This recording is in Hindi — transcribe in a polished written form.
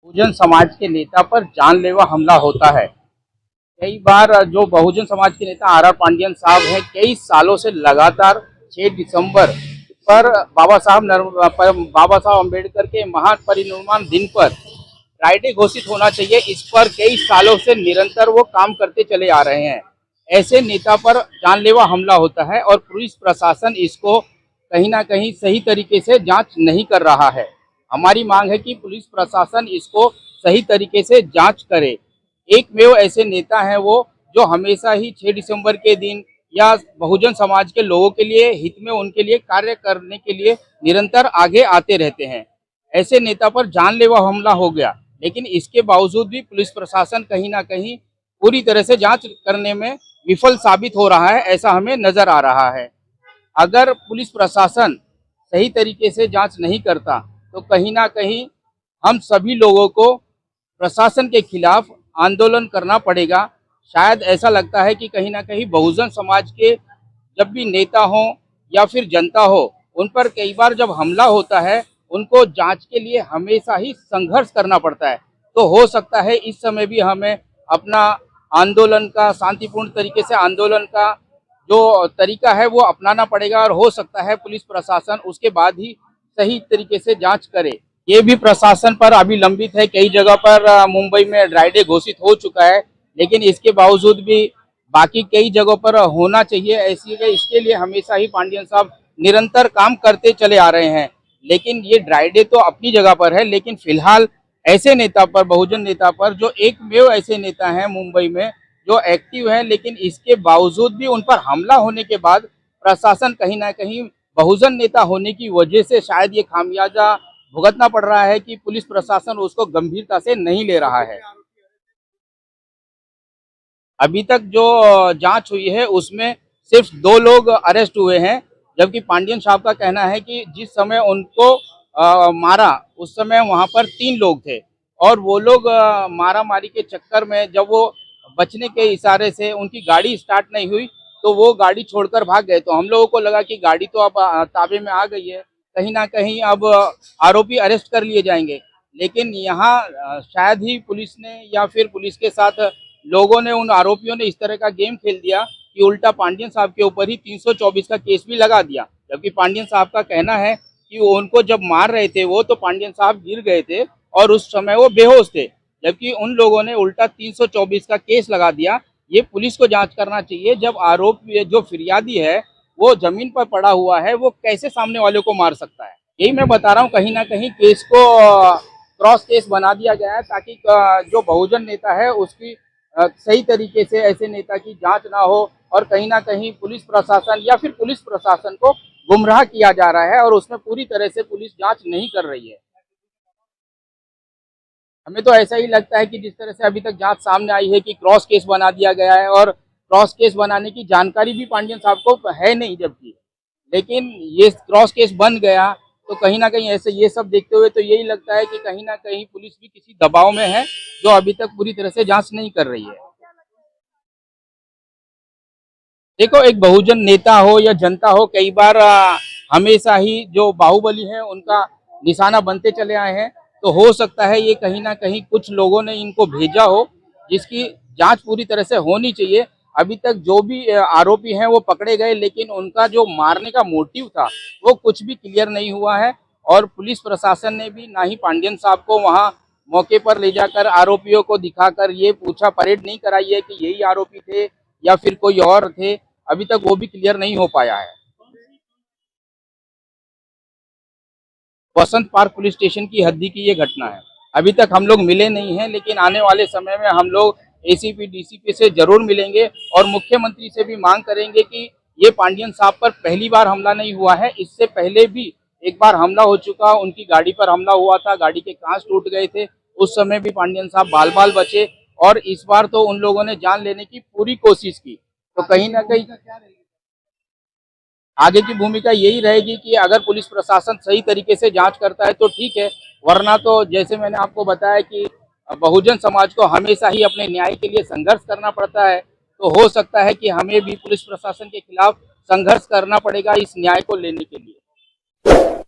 बहुजन समाज के नेता पर जानलेवा हमला होता है। कई बार जो बहुजन समाज के नेता आर पांडियन साहब हैं, कई सालों से लगातार 6 दिसंबर पर बाबा साहब अम्बेडकर के महापरिनिर्वाण दिन पर फ्राइडे घोषित होना चाहिए, इस पर कई सालों से निरंतर वो काम करते चले आ रहे हैं। ऐसे नेता पर जानलेवा हमला होता है और पुलिस प्रशासन इसको कहीं ना कहीं सही तरीके से जांच नहीं कर रहा है। हमारी मांग है कि पुलिस प्रशासन इसको सही तरीके से जांच करे। एकमेव ऐसे नेता हैं वो जो हमेशा ही 6 दिसंबर के दिन या बहुजन समाज के लोगों के लिए हित में उनके लिए कार्य करने के लिए निरंतर आगे आते रहते हैं। ऐसे नेता पर जानलेवा हमला हो गया, लेकिन इसके बावजूद भी पुलिस प्रशासन कहीं ना कहीं पूरी तरह से जांच करने में विफल साबित हो रहा है, ऐसा हमें नजर आ रहा है। अगर पुलिस प्रशासन सही तरीके से जांच नहीं करता तो कहीं ना कहीं हम सभी लोगों को प्रशासन के खिलाफ आंदोलन करना पड़ेगा। शायद ऐसा लगता है कि कहीं ना कहीं बहुजन समाज के जब भी नेता हो या फिर जनता हो, उन पर कई बार जब हमला होता है, उनको जांच के लिए हमेशा ही संघर्ष करना पड़ता है। तो हो सकता है इस समय भी हमें अपना आंदोलन का शांतिपूर्ण तरीके से आंदोलन का जो तरीका है वो अपनाना पड़ेगा और हो सकता है पुलिस प्रशासन उसके बाद ही सही तरीके से जांच करे। ये भी प्रशासन पर अभी लंबित है। कई जगह पर मुंबई में ड्राई डे घोषित हो चुका है, लेकिन इसके बावजूद भी बाकी कई जगहों पर होना चाहिए। ऐसी इसके लिए हमेशा ही पांडियन साहब निरंतर काम करते चले आ रहे हैं। लेकिन ये ड्राई डे तो अपनी जगह पर है, लेकिन फिलहाल ऐसे नेता पर, बहुजन नेता पर, जो एकमेव ऐसे नेता हैं मुंबई में जो एक्टिव है, लेकिन इसके बावजूद भी उन पर हमला होने के बाद प्रशासन कहीं ना कहीं बहुजन नेता होने की वजह से शायद ये खामियाजा भुगतना पड़ रहा है कि पुलिस प्रशासन उसको गंभीरता से नहीं ले रहा है। अभी तक जो जांच हुई है उसमें सिर्फ 2 लोग अरेस्ट हुए हैं, जबकि पांडियन साहब का कहना है कि जिस समय उनको मारा उस समय वहां पर 3 लोग थे और वो लोग मारा मारी के चक्कर में जब वो बचने के इशारे से उनकी गाड़ी स्टार्ट नहीं हुई तो वो गाड़ी छोड़कर भाग गए। तो हम लोगों को लगा कि गाड़ी तो अब ताबे में आ गई है, कहीं ना कहीं अब आरोपी अरेस्ट कर लिए जाएंगे। लेकिन यहाँ शायद ही पुलिस ने या फिर पुलिस के साथ लोगों ने, उन आरोपियों ने इस तरह का गेम खेल दिया कि उल्टा पांडियन साहब के ऊपर ही 324 का केस भी लगा दिया। जबकि पांडियन साहब का कहना है कि उनको जब मार रहे थे वो तो पांडियन साहब गिर गए थे और उस समय वो बेहोश थे, जबकि उन लोगों ने उल्टा 324 का केस लगा दिया। ये पुलिस को जांच करना चाहिए। जब आरोपी जो फिरियादी है वो जमीन पर पड़ा हुआ है, वो कैसे सामने वाले को मार सकता है? यही मैं बता रहा हूँ, कहीं ना कहीं केस को क्रॉस केस बना दिया गया है ताकि जो बहुजन नेता है उसकी सही तरीके से ऐसे नेता की जांच ना हो और कहीं ना कहीं पुलिस प्रशासन या फिर पुलिस प्रशासन को गुमराह किया जा रहा है और उसमें पूरी तरह से पुलिस जांच नहीं कर रही है। हमें तो ऐसा ही लगता है कि जिस तरह से अभी तक जांच सामने आई है कि क्रॉस केस बना दिया गया है और क्रॉस केस बनाने की जानकारी भी पांडियन साहब को है नहीं, जबकि लेकिन ये क्रॉस केस बन गया तो कहीं ना कहीं ऐसे ये सब देखते हुए तो यही लगता है कि कहीं ना कहीं पुलिस भी किसी दबाव में है जो अभी तक पूरी तरह से जांच नहीं कर रही है। देखो, एक बहुजन नेता हो या जनता हो, कई बार हमेशा ही जो बाहुबली है उनका निशाना बनते चले आए हैं। तो हो सकता है ये कहीं ना कहीं कुछ लोगों ने इनको भेजा हो, जिसकी जांच पूरी तरह से होनी चाहिए। अभी तक जो भी आरोपी हैं वो पकड़े गए, लेकिन उनका जो मारने का मोटिव था वो कुछ भी क्लियर नहीं हुआ है और पुलिस प्रशासन ने भी ना ही पांडियन साहब को वहां मौके पर ले जाकर आरोपियों को दिखाकर ये पूछा परेड नहीं कराई है कि यही आरोपी थे या फिर कोई और थे। अभी तक वो भी क्लियर नहीं हो पाया है। वसंत पार्क पुलिस स्टेशन की हद्दी की ये घटना है। अभी तक हम लोग मिले नहीं हैं, लेकिन आने वाले समय में हम लोग एसीपी डीसीपी से जरूर मिलेंगे और मुख्यमंत्री से भी मांग करेंगे कि ये पांडियन साहब पर पहली बार हमला नहीं हुआ है, इससे पहले भी एक बार हमला हो चुका, उनकी गाड़ी पर हमला हुआ था, गाड़ी के कांच टूट गए थे, उस समय भी पांडियन साहब बाल बाल बचे और इस बार तो उन लोगों ने जान लेने की पूरी कोशिश की। तो कहीं ना कहीं आगे की भूमिका यही रहेगी कि अगर पुलिस प्रशासन सही तरीके से जांच करता है तो ठीक है, वरना तो जैसे मैंने आपको बताया कि बहुजन समाज को हमेशा ही अपने न्याय के लिए संघर्ष करना पड़ता है। तो हो सकता है कि हमें भी पुलिस प्रशासन के खिलाफ संघर्ष करना पड़ेगा इस न्याय को लेने के लिए।